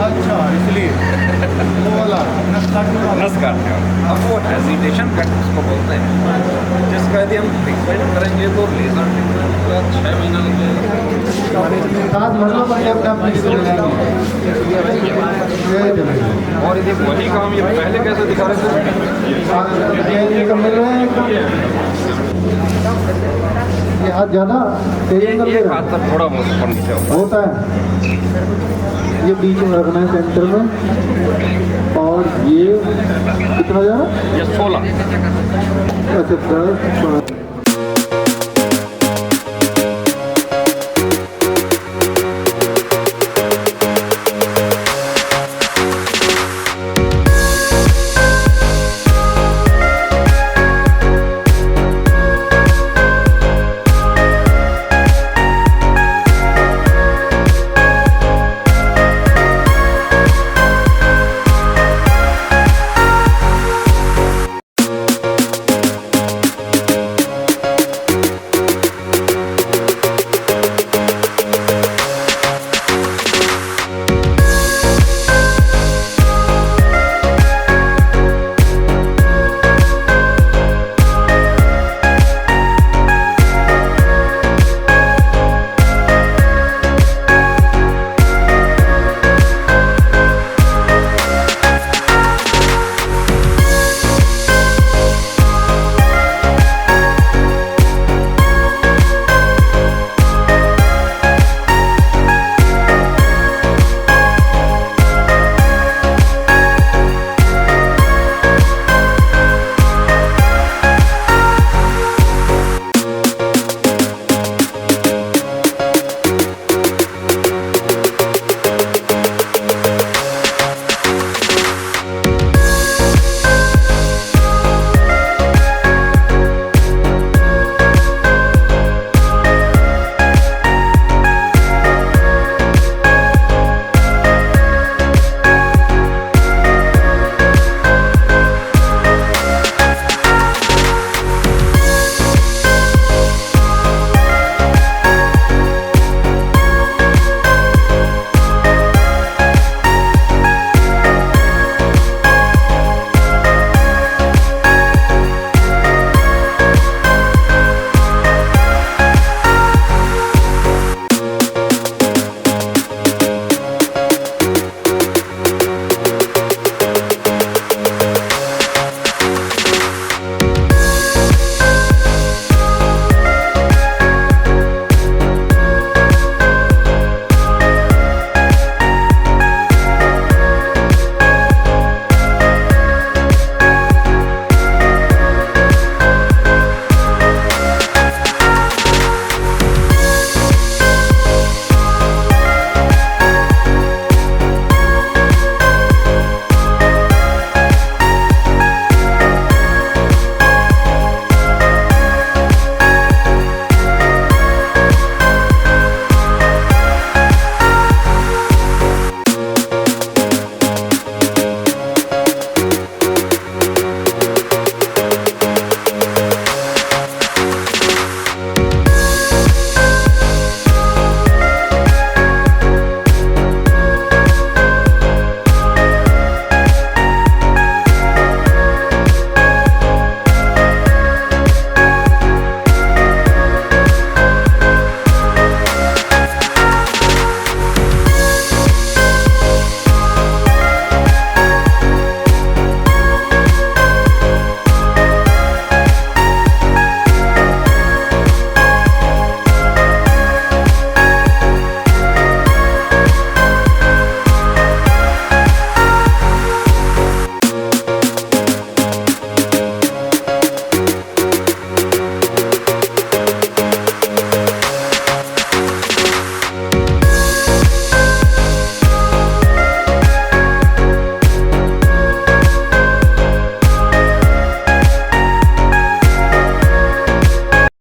अच्छा, इसलिए वो वाला नस काटने वाला। अब वो हेजिटेशन कट उसको बोलते हैं, जिसका यदि हम ट्रीटमेंट करेंगे तो लेजर ट्रीटमेंट का 6 महीना लग जाएगा। साथ भरना पड़े अपने अपने और यदि वही काम ये पहले कैसे दिखा रहे थे, मिल रहे हैं। ये हाथ ज़्यादा एक हाथ तक थोड़ा बहुत ऊपर नीचे होता है। ये बीच में रखना है सेंटर में, और ये कितना ज़्यादा, ये 16। अच्छा 10